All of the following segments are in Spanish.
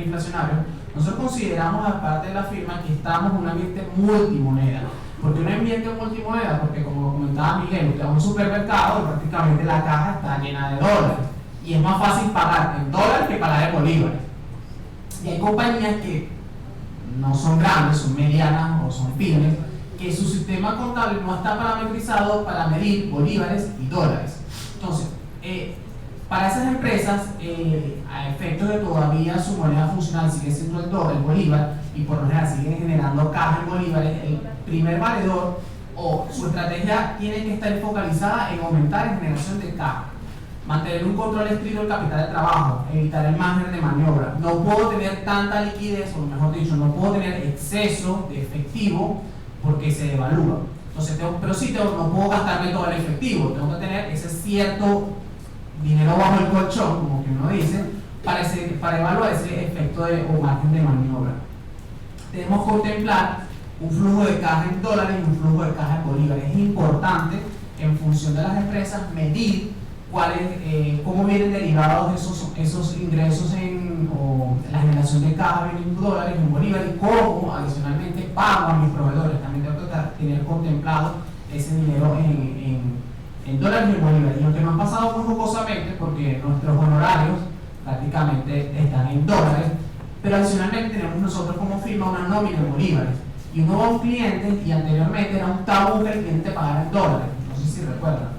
hiperinflacionarios, nosotros consideramos, aparte de la firma, que estamos en un ambiente multimoneda. ¿Por qué un ambiente multimoneda? Porque, como comentaba Miguel, usted va a un supermercado y prácticamente la caja está llena de dólares. Y es más fácil pagar en dólares que pagar en bolívares. Y hay compañías que no son grandes, son medianas o son pymes, que su sistema contable no está parametrizado para medir bolívares y dólares. Entonces, para esas empresas, a efectos de todavía su moneda funcional sigue siendo el dólar, el bolívar, y por lo general siguen generando caja en bolívares, el primer valedor o su estrategia tiene que estar focalizada en aumentar la generación de caja, mantener un control estricto del capital de trabajo, evitar el margen de maniobra. No puedo tener tanta liquidez, o mejor dicho, no puedo tener exceso de efectivo porque se devalúa. Entonces, pero sí no puedo gastarme todo el efectivo, tengo que tener ese cierto dinero bajo el colchón, como que uno dice, para evaluar ese efecto o margen de maniobra. Debemos contemplar un flujo de caja en dólares y un flujo de caja en bolívares. Es importante, en función de las empresas, medir cómo vienen derivados esos ingresos o la generación de caja en dólares, en bolívares, y cómo adicionalmente pago a mis proveedores. También tengo que tener contemplado ese dinero en dólares y en bolívares. Y aunque nos han pasado muy jocosamente, porque nuestros honorarios prácticamente están en dólares, pero adicionalmente tenemos nosotros como firma una nómina en bolívares. Y uno va a un cliente, y anteriormente era un tabú que el cliente pagara en dólares, no sé si recuerdan,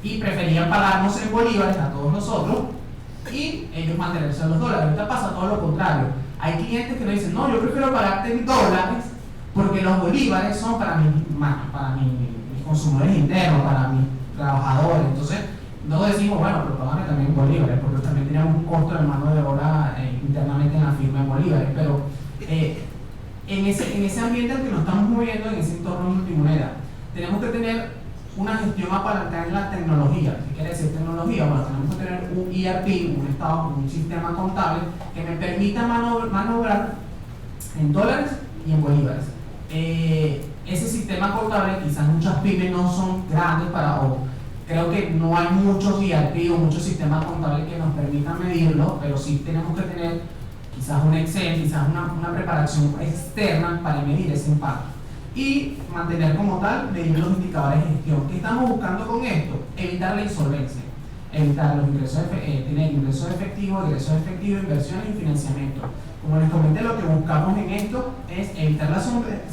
y preferían pagarnos en bolívares a todos nosotros y ellos mantenerse en los dólares. Ahorita pasa todo lo contrario. Hay clientes que nos dicen, no, yo prefiero pagarte en dólares porque los bolívares son para mis consumidores internos, para mis trabajadores. Entonces, no decimos, bueno, pero págame también en bolívares, porque también tenemos un costo de mano de obra internamente en la firma en bolívares. Pero en ese ambiente en el que nos estamos moviendo, en ese entorno multimoneda, tenemos que tener una gestión apalancada en la tecnología. ¿Qué quiere decir tecnología? Bueno, tenemos que tener un ERP, un sistema contable que me permita manobrar en dólares y en bolívares. Ese sistema contable, quizás muchas pymes no son grandes creo que no hay muchos ERP o muchos sistemas contables que nos permitan medirlo, pero sí tenemos que tener quizás un Excel, quizás una preparación externa para medir ese impacto. Y mantener como tal, medir los indicadores de gestión. ¿Qué estamos buscando con esto? Evitar la insolvencia, evitar los tener ingresos efectivos, inversiones y financiamiento. Como les comenté, lo que buscamos en esto es evitar la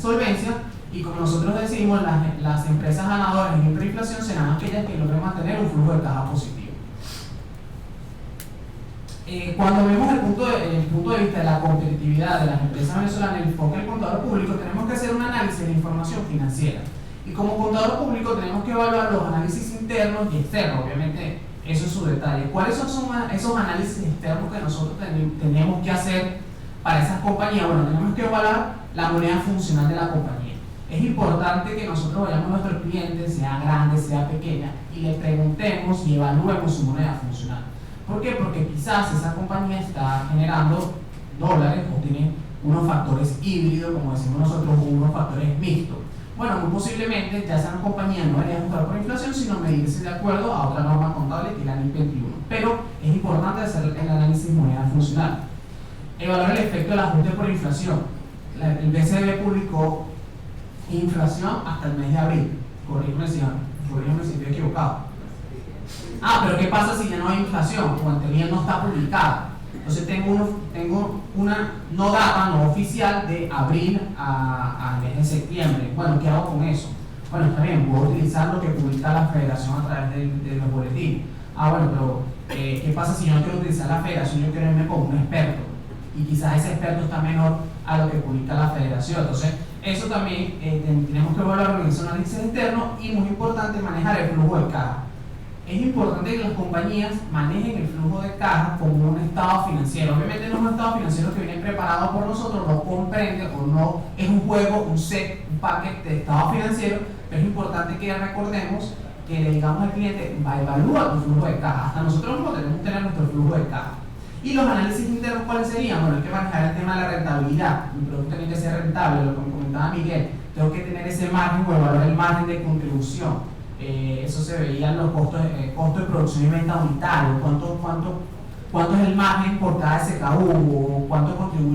solvencia, y como nosotros decimos, las empresas ganadoras en hiperinflación serán aquellas que logren mantener un flujo de caja positivo. Cuando vemos el punto de vista de la competitividad de las empresas venezolanas, el enfoque del contador público, tenemos que hacer un análisis de la información financiera. Y como contador público tenemos que evaluar los análisis internos y externos, obviamente eso es su detalle. ¿Cuáles son esos análisis externos que nosotros tenemos que hacer para esas compañías? Bueno, tenemos que evaluar la moneda funcional de la compañía. Es importante que nosotros vayamos a nuestros clientes, sea grande, sea pequeña, y le preguntemos y evaluemos su moneda funcional. ¿Por qué? Porque quizás esa compañía está generando dólares o tiene unos factores híbridos, como decimos nosotros, o unos factores mixtos. Bueno, muy posiblemente ya esa compañía no debería ajustar por inflación, sino medirse de acuerdo a otra norma contable que es la NIC 21. Pero es importante hacer el análisis de moneda funcional. Evaluar el efecto del ajuste por inflación. El BCB publicó inflación hasta el mes de abril. Corrígeme si estoy equivocado. Pero ¿qué pasa si ya no hay inflación? O en teoría no está publicada. Entonces tengo una no data, no oficial, de abril a mes de septiembre. Bueno, ¿qué hago con eso? Bueno, está bien, puedo utilizar lo que publica la federación a través de los boletines. Bueno, pero ¿qué pasa si yo no quiero utilizar la federación? Yo quiero irme con un experto. Y quizás ese experto está menor a lo que publica la federación. Entonces, eso también tenemos que evaluar en ese análisis interno, y muy importante, manejar el flujo de caja. Es importante que las compañías manejen el flujo de caja como un estado financiero. Obviamente no es un estado financiero que viene preparado por nosotros, no comprende o no es un juego, un set, un paquete de estado financiero, pero es importante que recordemos que le digamos al cliente, evalúa tu flujo de caja. Hasta nosotros mismos tenemos que tener nuestro flujo de caja. Y los análisis internos, ¿cuáles serían? Bueno, hay que manejar el tema de la rentabilidad. Mi producto tiene que ser rentable, lo que comentaba Miguel. Tengo que tener ese margen o evaluar el margen de contribución. Eso se veía en los costos de producción y venta unitario. ¿Cuánto es el margen por cada SKU? ¿O cuánto contribuye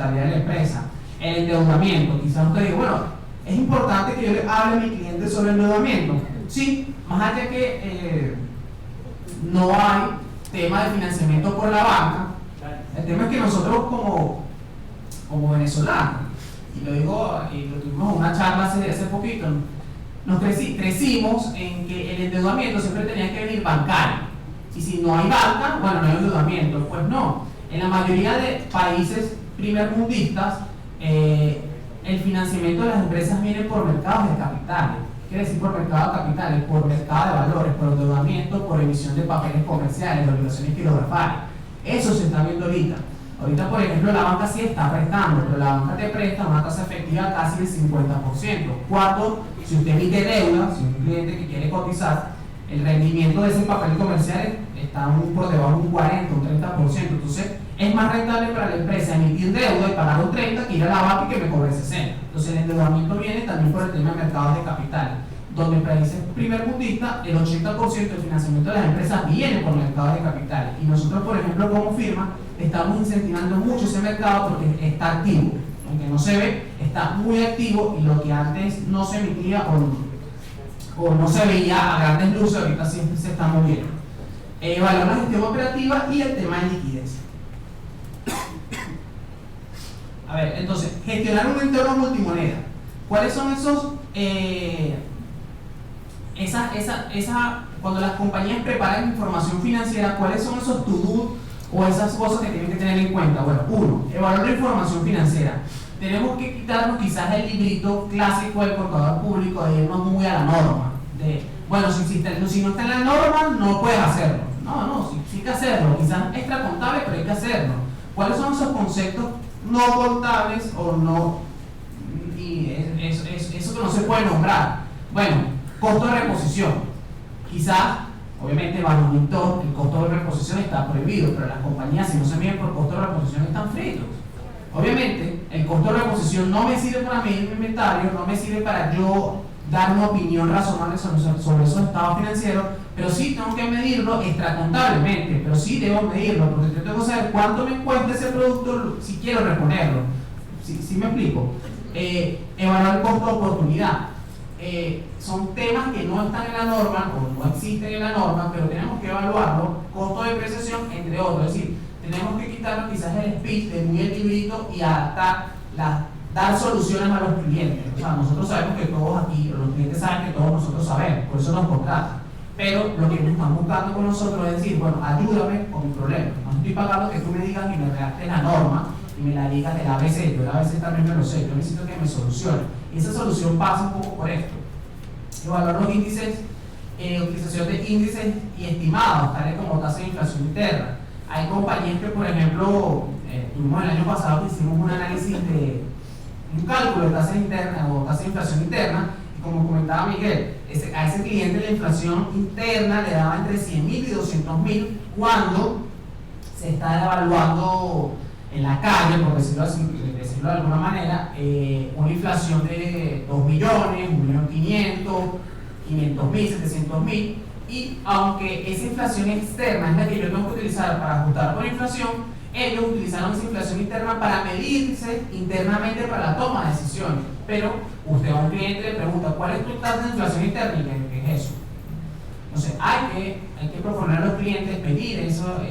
rentabilidad de la empresa. El endeudamiento, quizás usted diga, bueno, es importante que yo le hable a mi cliente sobre el endeudamiento. Sí, más allá que no hay tema de financiamiento por la banca, el tema es que nosotros como venezolanos, y lo digo, y lo tuvimos en una charla hace poquito, crecimos en que el endeudamiento siempre tenía que venir bancario. Y si no hay banca, bueno, no hay endeudamiento. Pues no. En la mayoría de países primermundistas, el financiamiento de las empresas viene por mercados de capitales. Quiere decir por mercado de capitales, por mercado de valores, por endeudamiento, por emisión de papeles comerciales, de obligaciones quirografales. Eso se está viendo ahorita. Ahorita, por ejemplo, la banca sí está prestando, pero la banca te presta una tasa efectiva casi del 50%. Cuando, si usted emite deuda, si un cliente que quiere cotizar, el rendimiento de ese papel comercial está por debajo de un 40, un 30%. Entonces, es más rentable para la empresa emitir deuda y pagar un 30 que ir a la banca y que me cobre 60. Entonces, el endeudamiento viene también por el tema de mercados de capital, donde en países primermundistas el 80% del financiamiento de las empresas viene por mercados de capital. Y nosotros, por ejemplo, como firma, estamos incentivando mucho ese mercado porque está activo. Aunque no se ve, está muy activo, y lo que antes no se emitía o no se veía a grandes luces, ahorita sí se está moviendo. Evaluar la gestión operativa y el tema de liquidez. A ver, entonces, gestionar un entorno multimoneda. ¿Cuáles son esos? Cuando las compañías preparan información financiera, ¿cuáles son esos to-do o esas cosas que tienen que tener en cuenta? Bueno, uno, evaluar la información financiera. Tenemos que quitarnos quizás el librito clásico del contador público de irnos muy a la norma. Bueno, si no está en la norma, no puedes hacerlo. No, sí hay que hacerlo. Quizás extra contable, pero hay que hacerlo. ¿Cuáles son esos conceptos no contables o no? Y eso que no se puede nombrar. Bueno, costo de reposición. Quizás, obviamente, bajo un monitor, el costo de reposición está prohibido, pero las compañías, si no se miden por costo de reposición, están fritos. Obviamente, el costo de reposición no me sirve para medir mi inventario, no me sirve para yo dar una opinión razonable sobre esos estados financieros, pero sí tengo que medirlo extracontablemente, pero sí debo medirlo, porque yo tengo que saber cuánto me cuesta ese producto si quiero reponerlo. ¿Sí me explico? Evaluar el costo de oportunidad. Son temas que no están en la norma o no existen en la norma, pero tenemos que evaluarlo, costo de depreciación, entre otros. Es decir, tenemos que quitarnos quizás el speech de muy el librito y adaptar, dar soluciones a los clientes. O sea, nosotros sabemos que todos aquí, los clientes saben que todos nosotros sabemos, por eso nos contratan. Pero lo que nos están buscando con nosotros es decir, bueno, ayúdame con mi problema. No estoy pagando que tú me digas y me redactes la norma y me la digas del ABC. Yo el ABC también me lo sé, yo necesito que me solucione. Y esa solución pasa un poco por esto. Evaluar los índices, utilización de índices y estimados, tales como tasa de inflación interna. Hay compañías que, por ejemplo, tuvimos el año pasado que hicimos un análisis de un cálculo de tasa interna o tasa de inflación interna, y como comentaba Miguel, a ese cliente la inflación interna le daba entre 100.000 y 200.000 cuando se está evaluando en la calle, por decirlo de alguna manera, una inflación de 2 millones, 1.500.000, 500.000, 700.000, y aunque esa inflación externa es la que yo tengo que utilizar para ajustar por inflación, ellos utilizaron esa inflación interna para medirse internamente para la toma de decisiones. Pero usted a un cliente le pregunta, ¿cuál es tu tasa de inflación interna? ¿Y qué es eso? Entonces hay que proponer a los clientes medir esa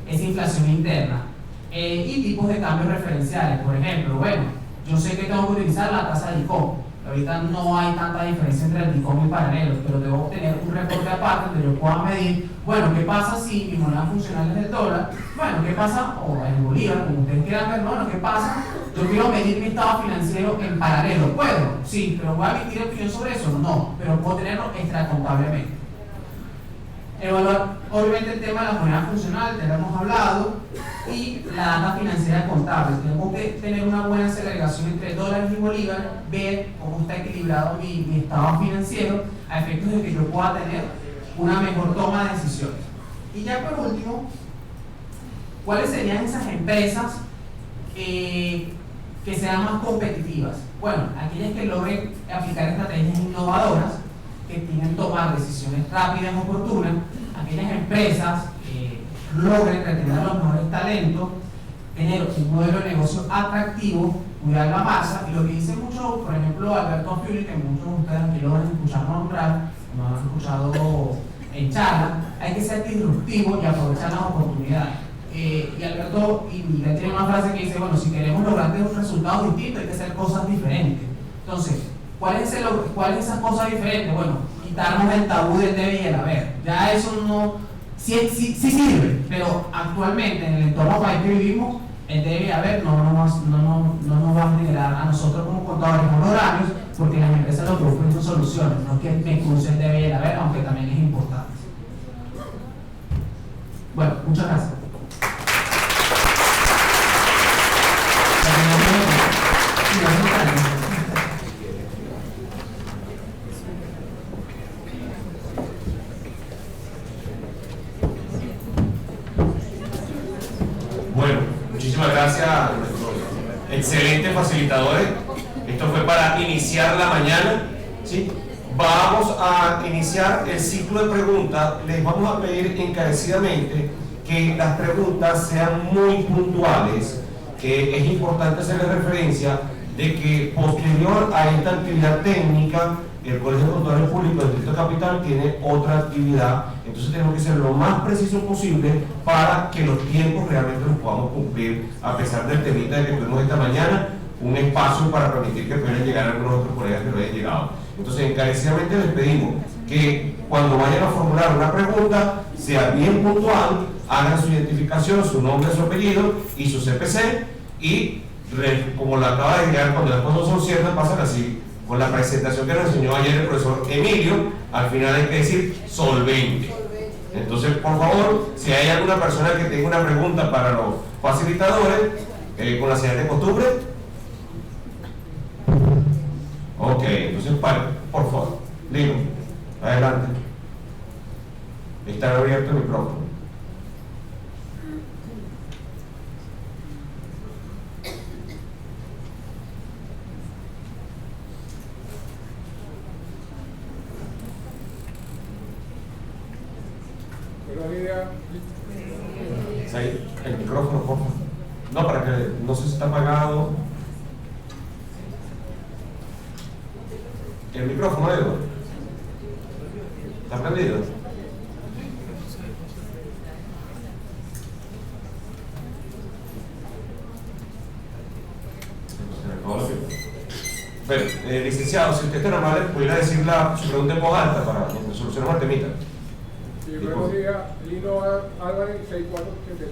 inflación interna. Y tipos de cambios referenciales. Por ejemplo, bueno, yo sé que tengo que utilizar la tasa de ICOM. Ahorita no hay tanta diferencia entre el ICOM y paralelos, pero debo obtener un reporte aparte donde yo pueda medir, bueno, ¿qué pasa si mi moneda funcional es el dólar? Bueno, ¿qué pasa? O el bolívar, como ustedes quieran ver, bueno, ¿qué pasa? Yo quiero medir mi estado financiero en paralelo. ¿Puedo? Sí, pero ¿voy a emitir opinión sobre eso? No, pero puedo tenerlo extracontablemente. Evaluar, obviamente, el tema de la moneda funcional, ya lo hemos hablado, y la data financiera contable. Tenemos que tener una buena segregación entre dólares y bolívares, ver cómo está equilibrado mi estado financiero a efectos de que yo pueda tener una mejor toma de decisiones. Y ya por último, ¿cuáles serían esas empresas que sean más competitivas? Bueno, aquellas que logren aplicar estrategias innovadoras, que tienen que tomar decisiones rápidas y oportunas, aquellas empresas que logren retener los mejores talentos, tener un modelo de negocio atractivo, cuidar la masa, y lo que dice mucho, por ejemplo, Alberto Fiuli, que muchos de ustedes aquí lo van a escuchar nombrar, lo han escuchado en charla, hay que ser disruptivo y aprovechar las oportunidades. Y Alberto y Miguel tiene una frase que dice, bueno, si queremos lograr un resultado distinto hay que hacer cosas diferentes. Entonces, ¿cuál es esa cosa diferente? Bueno, quitarnos el tabú del debe y el haber. Ya eso no, sí sirve, pero actualmente en el entorno país que vivimos, el debe y haber no nos va a generar a nosotros como contadores honorarios, porque las empresas lo que buscan son soluciones, no es que me cruce el debe y el haber, aunque también es importante. Bueno, muchas gracias. Bueno, muchísimas gracias a nuestros excelentes facilitadores. Esto fue para iniciar la mañana, ¿sí? Vamos a iniciar el ciclo de preguntas. Les vamos a pedir encarecidamente que las preguntas sean muy puntuales, que es importante hacerles referencia de que posterior a esta actividad técnica, el Colegio de Contadores Públicos del Distrito Capital tiene otra actividad, entonces tenemos que ser lo más preciso posible para que los tiempos realmente los podamos cumplir, a pesar del temita de que tuvimos esta mañana un espacio para permitir que puedan llegar algunos otros colegas que no hayan llegado. Entonces, encarecidamente les pedimos que cuando vayan a formular una pregunta, sea bien puntual, hagan su identificación, su nombre, su apellido y su CPC, y como lo acaba de llegar, cuando las cosas son ciertas, pasan así. Con la presentación que nos enseñó ayer el profesor Emilio, al final hay que decir solvente. Entonces, por favor, si hay alguna persona que tenga una pregunta para los facilitadores, con la señal de costumbre. Ok, entonces, por favor, Lino, adelante. Está abierto el micrófono. El micrófono, por favor. No, para que no sé si está apagado. El micrófono, Eduardo. ¿Está prendido? Bueno, licenciado, si usted es tan amable, pudiera decir su pregunta en voz alta para que solucionemos el temita. Sí, buenos días, Lino Álvarez, 6483.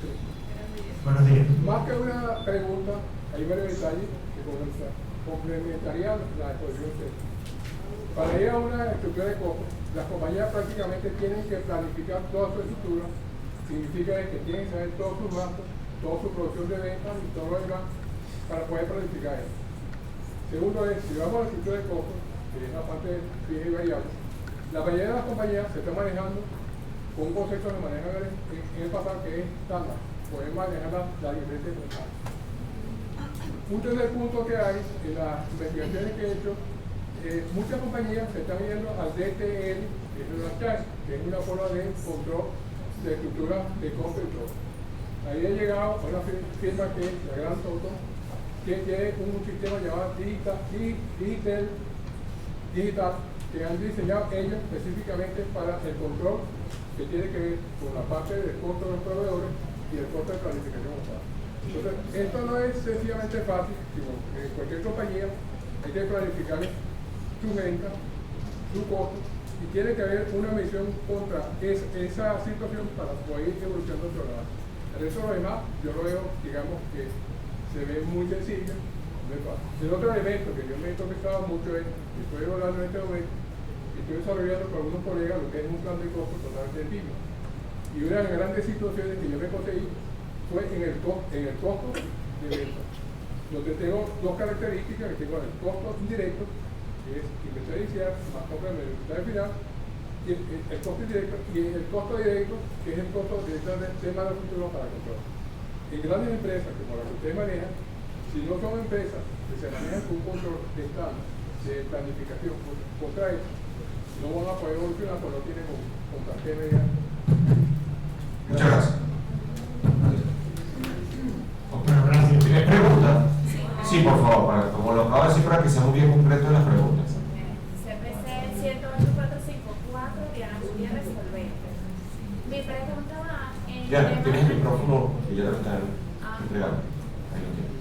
Buenos días. Más que una pregunta, hay varios detalles que complementarían la exposición técnica. Para ir a una estructura de costos, las compañías prácticamente tienen que planificar toda su estructura, significa que tienen que saber todos sus gastos, toda su producción de ventas y todo lo demás para poder planificar eso. Segundo es, si vamos a la estructura de costos, que es la parte de fija y variable, la mayoría de las compañías se está manejando con un concepto que manejan en el pasado que es estándar, poder manejar las diferentes cosas. Un tercer punto que hay en las investigaciones que he hecho, muchas compañías se están yendo al DTL, que es una forma de control de estructura de costo y todo. Ahí he llegado a una firma que es la Gran Toto, que tiene un sistema llamado Digital, que han diseñado ellos específicamente para el control que tiene que ver con la parte del costo de los proveedores y el costo de planificación usada. Entonces, esto no es sencillamente fácil, sino que cualquier compañía hay que planificar su venta, su costo, y tiene que haber una medición contra esa situación para poder ir evolucionando el programa. El resto de lo demás, yo lo veo, digamos, que se ve muy sencillo, muy fácil. El otro elemento que yo me he tocado mucho es, estoy hablando en este momento, estoy desarrollando con algunos colegas lo que es un plan de costo totalmente antiguo. Y una de las grandes situaciones que yo me conseguí fue en el costo de venta, donde tengo dos características, que tengo el costo indirecto, que es inventario inicial, más compra de inventario final, y el costo indirecto, y el costo directo, que es el costo directo del tema de futuro para control. En grandes empresas, como las que ustedes manejan, si no son empresas que se manejan con un control de estándar, de planificación contra eso, no van a poder evolucionar porque no tienen con qué mediar. Muchas gracias. Sí, por favor, como lo acabo de decir, para que seamos bien concretos en las preguntas. CPC 108-454, Diana Gutiérrez, Solvente. Mi pregunta va en Ya, tema tienes el de- micrófono que ya lo están entregando. Ahí lo tienes.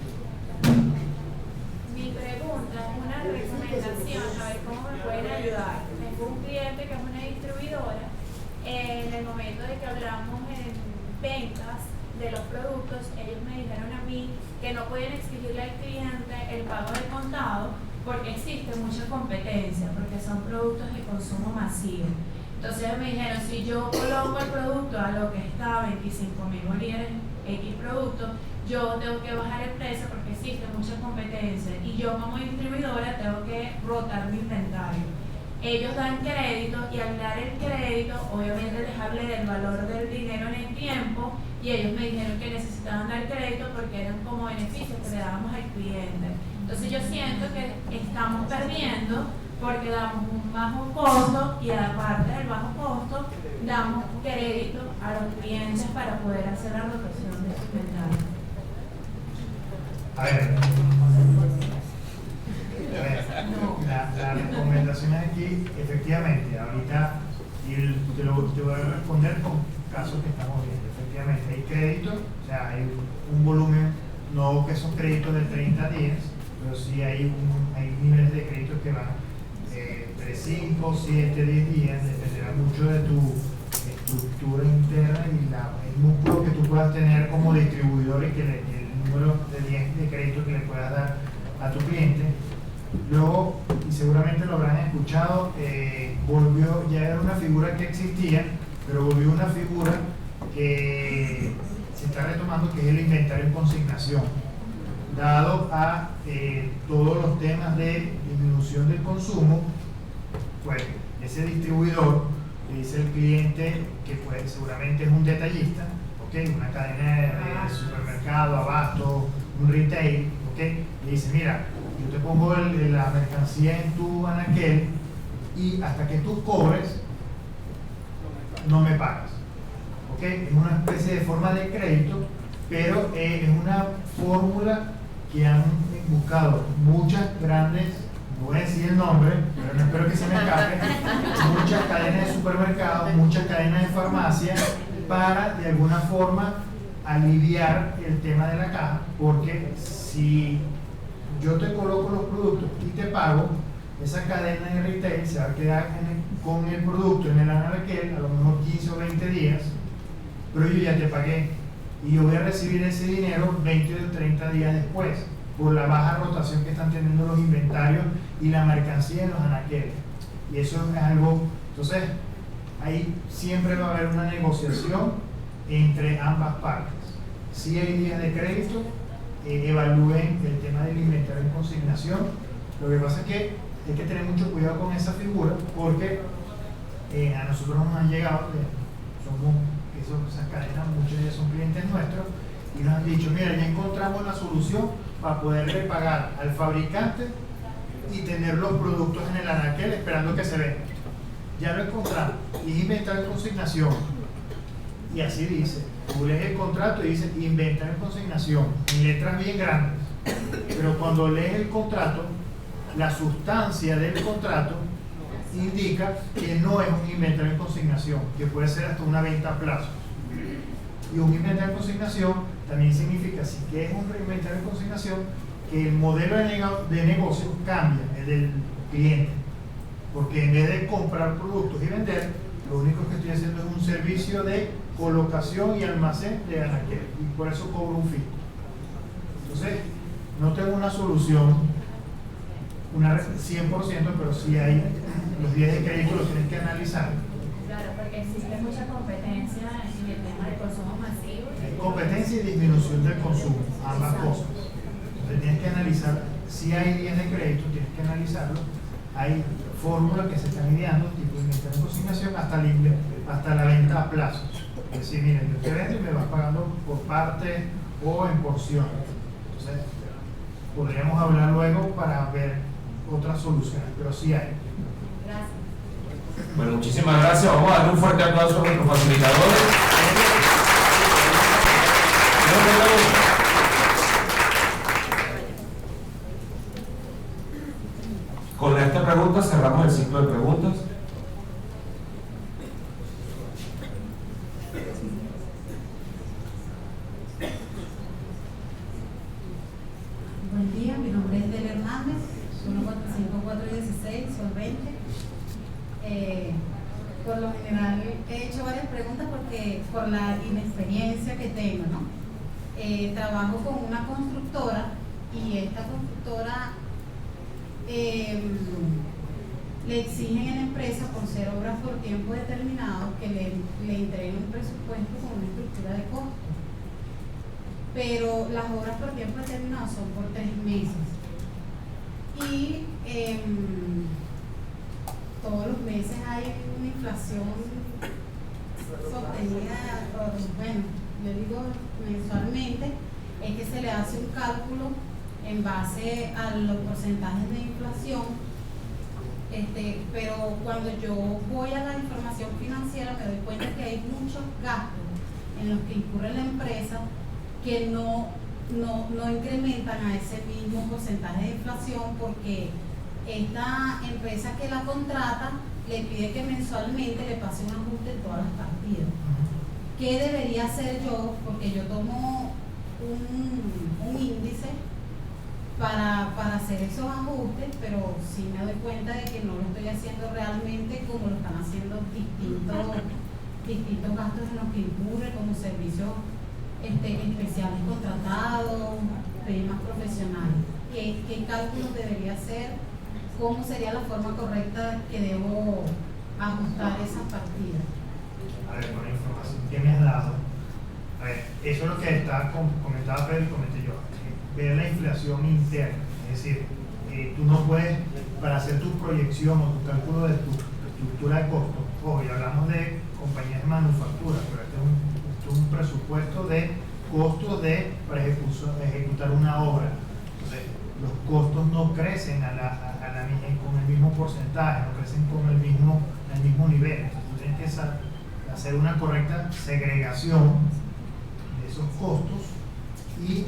Mi pregunta es una recomendación, a ver cómo me pueden ayudar. Tengo un cliente que es una distribuidora. En el momento de que hablamos en ventas de los productos, ellos me dijeron a mí que no pueden exigirle al cliente el pago de contado porque existe mucha competencia, porque son productos de consumo masivo. Entonces ellos me dijeron, si yo coloco el producto a lo que está 25.000 bolívares X producto, yo tengo que bajar el precio porque existe mucha competencia y yo como distribuidora tengo que rotar mi inventario. Ellos dan crédito y al dar el crédito, obviamente les hablé del valor del dinero en el tiempo y ellos me dijeron que necesitaban dar crédito porque eran como beneficios que le dábamos al cliente. Entonces yo siento que estamos perdiendo porque damos un bajo costo y aparte del bajo costo damos crédito a los clientes para poder hacer la rotación de su inventario. A ver, la recomendación aquí, efectivamente, ahorita te voy a responder con casos que estamos viendo. Efectivamente, hay créditos, o sea, hay un volumen, no que son créditos de 30 días, pero sí hay niveles de créditos que van entre 5, 7, 10 días, dependerá mucho de tu estructura interna y el músculo que tú puedas tener como distribuidor y que el número de crédito que le puedas dar a tu cliente. Luego, y seguramente lo habrán escuchado, volvió, ya era una figura que existía, pero volvió una figura que se está retomando, que es el inventario en consignación, dado a todos los temas de disminución del consumo. Pues ese distribuidor le dice al cliente, que pues, seguramente es un detallista, ¿okay? Una cadena de supermercado, abasto, un retail, ¿okay? Le dice, mira, yo te pongo la mercancía en tu anaquel y hasta que tú cobres no me pagas, ¿okay? Es una especie de forma de crédito, pero es una fórmula que han buscado muchas grandes, no voy a decir el nombre, pero no espero que se me escape, muchas cadenas de supermercados, muchas cadenas de farmacias, para de alguna forma aliviar el tema de la caja, porque si yo te coloco los productos y te pago, esa cadena de retail se va a quedar con el producto en el anaquel a lo mejor 15 o 20 días, pero yo ya te pagué y yo voy a recibir ese dinero 20 o 30 días después por la baja rotación que están teniendo los inventarios y la mercancía en los anaqueles. Y eso es algo, entonces ahí siempre va a haber una negociación entre ambas partes. Si hay días de crédito, evalúen el tema del inventario en consignación. Lo que pasa es que hay que tener mucho cuidado con esa figura, porque a nosotros nos han llegado, esas cadenas, muchos de ellos son clientes nuestros, y nos han dicho, mira, ya encontramos la solución para poderle pagar al fabricante y tener los productos en el anaquel esperando que se venda. Ya lo encontramos, y es inventario en consignación. Y así dice, tú lees el contrato y dice inventario en consignación, en letras bien grandes. Pero cuando lees el contrato, la sustancia del contrato indica que no es un inventario en consignación, que puede ser hasta una venta a plazo. Y un inventario en consignación también significa, si que es un inventario en consignación, que el modelo de negocio cambia, el del cliente. Porque en vez de comprar productos y vender, lo único que estoy haciendo es un servicio de colocación y almacén de anaquel, y por eso cobro un fee. Entonces, no tengo una solución, una 100%, pero sí hay los días de crédito, los tienes que analizar. Claro, porque existe mucha competencia en el tema del consumo masivo. Hay competencia y disminución del consumo, ambas cosas. Entonces tienes que analizar, si hay días de crédito, tienes que analizarlo. Hay fórmulas que se están ideando, tipo de inventario en consignación, hasta la venta a plazo. Es decir, miren, yo te vendo y me vas pagando por parte o en porciones. Entonces, podríamos hablar luego para ver otras soluciones, pero sí hay. Gracias. Bueno, muchísimas gracias. Vamos a darle un fuerte aplauso a nuestros facilitadores. preguntas, cerramos el ciclo de preguntas. Buen día, mi nombre es Del Hernández, 145-416, solvente. Por lo general he hecho varias preguntas porque por la inexperiencia que tengo, ¿no? Trabajo con una constructora y esta constructora le exigen a la empresa, por ser obras por tiempo determinado, que le entreguen un presupuesto con una estructura de costo. Pero las obras por tiempo determinado son por 3 meses. Y todos los meses hay una inflación sostenida, bueno, yo digo mensualmente, es que se le hace un cálculo en base a los porcentajes de inflación, pero cuando yo voy a la información financiera me doy cuenta que hay muchos gastos en los que incurre la empresa que no incrementan a ese mismo porcentaje de inflación, porque esta empresa que la contrata le pide que mensualmente le pase un ajuste en todas las partidas. ¿Qué debería hacer yo? Porque yo tomo un índice para hacer esos ajustes, pero sí me doy cuenta de que no lo estoy haciendo realmente como lo están haciendo distintos gastos en los que incurre, como servicios especiales contratados, más profesionales. ¿Qué cálculos debería hacer? ¿Cómo sería la forma correcta que debo ajustar esas partidas? A ver, con la información que me has dado, a ver, eso es lo que comentaba Pedro y comenté yo, ver la inflación interna, es decir, tú no puedes, para hacer tu proyección o tu cálculo de tu estructura de costos, hoy hablamos de compañías de manufactura, pero este es un presupuesto de costos para ejecutar una obra. Entonces, los costos no crecen con el mismo porcentaje, no crecen con el mismo nivel. Entonces, tú tienes que hacer una correcta segregación de esos costos y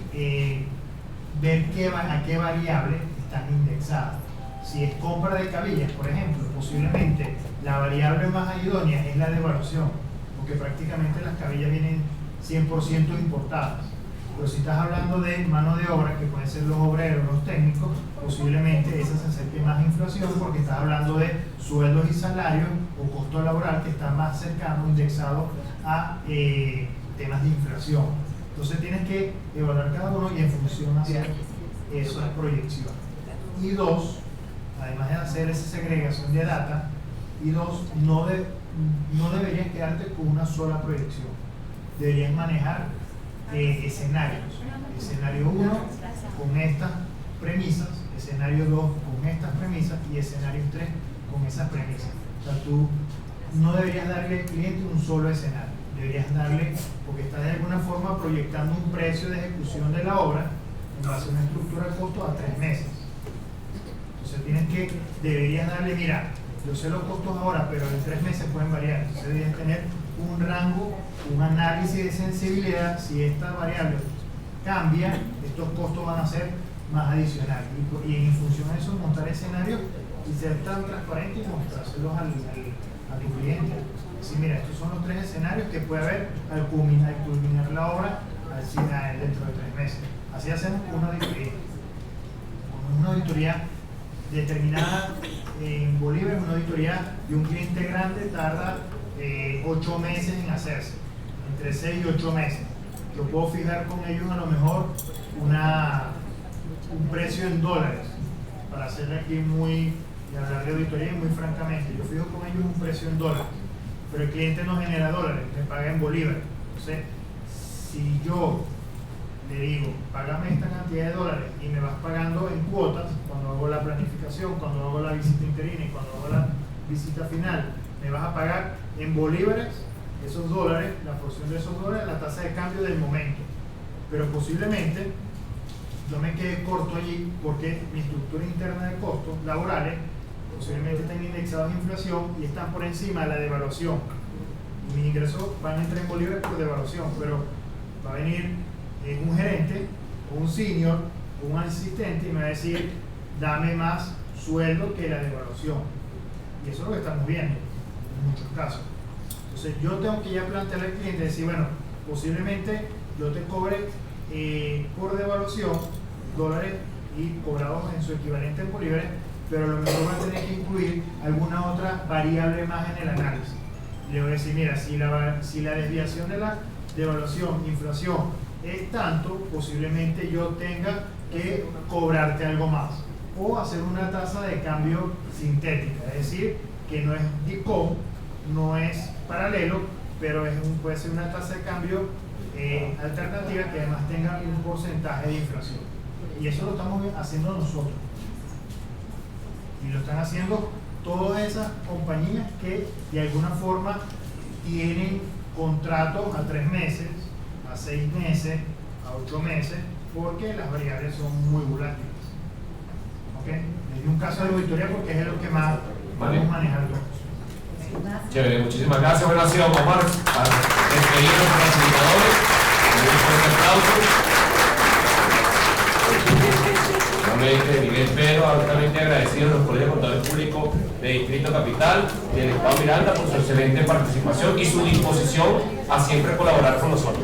ver a qué variable están indexadas. Si es compra de cabillas, por ejemplo, posiblemente la variable más idónea es la devaluación, porque prácticamente las cabillas vienen 100% importadas. Pero si estás hablando de mano de obra, que pueden ser los obreros, los técnicos, posiblemente esa se acerque más a inflación, porque estás hablando de sueldos y salarios o costo laboral que está más cercano, indexado a temas de inflación. Entonces tienes que evaluar cada uno y en función hacia esa proyección. Y dos, además de hacer esa segregación de data, no deberías quedarte con una sola proyección. Deberías manejar escenarios. Escenario 1 con estas premisas, escenario 2 con estas premisas y escenario 3 con esas premisas. O sea, tú no deberías darle al cliente un solo escenario, deberías darle, porque estás de alguna forma proyectando un precio de ejecución de la obra en base a una estructura de costo a 3 meses. Entonces deberías darle, mira, yo sé los costos ahora, pero en 3 meses pueden variar. Entonces deberías tener un rango, un análisis de sensibilidad. Si esta variable cambia, estos costos van a ser más adicionales. Y en función de eso, montar escenarios y ser tan transparente y mostrárselos a tu cliente. Decir, mira, estos son los 3 escenarios que puede haber al culminar la obra dentro de 3 meses. Así hacemos una auditoría. Una auditoría determinada en Bolívar, una auditoría de un cliente grande tarda 8 meses en hacerse, entre 6 y 8 meses. Yo puedo fijar con ellos a lo mejor un precio en dólares, para hacerle aquí y hablar de auditoría muy francamente. Yo fijo con ellos un precio en dólares, pero el cliente no genera dólares, me paga en Bolívar. Entonces, si yo le digo, págame esta cantidad de dólares y me vas pagando en cuotas, cuando hago la planificación, cuando hago la visita interina y cuando hago la visita final, me vas a pagar en bolívares esos dólares, la porción de esos dólares, la tasa de cambio del momento. Pero posiblemente yo me quede corto allí porque mi estructura interna de costos laborales posiblemente están indexados en inflación y están por encima de la devaluación. Y mis ingresos van a entrar en bolívares por devaluación, pero va a venir un gerente, un senior, un asistente y me va a decir, dame más sueldo que la devaluación. Y eso es lo que estamos viendo en muchos casos. Entonces yo tengo que ya plantearle al cliente, decir, bueno, posiblemente yo te cobre por devaluación dólares y cobrados en su equivalente en bolívares, pero a lo mejor va a tener que incluir alguna otra variable más en el análisis. Le voy a decir, mira, si la desviación de la devaluación, inflación, es tanto, posiblemente yo tenga que cobrarte algo más. O hacer una tasa de cambio sintética, es decir, que no es DICOM, no es paralelo, pero puede ser una tasa de cambio alternativa que además tenga un porcentaje de inflación. Y eso lo estamos haciendo nosotros. Y lo están haciendo todas esas compañías que de alguna forma tienen contratos a 3 meses, a 6 meses, a 8 meses, porque las variables son muy volátiles. ¿Ok? Les di un caso de auditoría porque es lo que más podemos manejar todos. Chévere, muchísimas gracias. Bueno, ha sido Omar para despedir a los facilitadores. Un fuerte aplauso. Nuevamente, Miguel Pedro, altamente agradecido a los colegios contables públicos de Distrito Capital y del Estado Miranda por su excelente participación y su disposición a siempre colaborar con nosotros.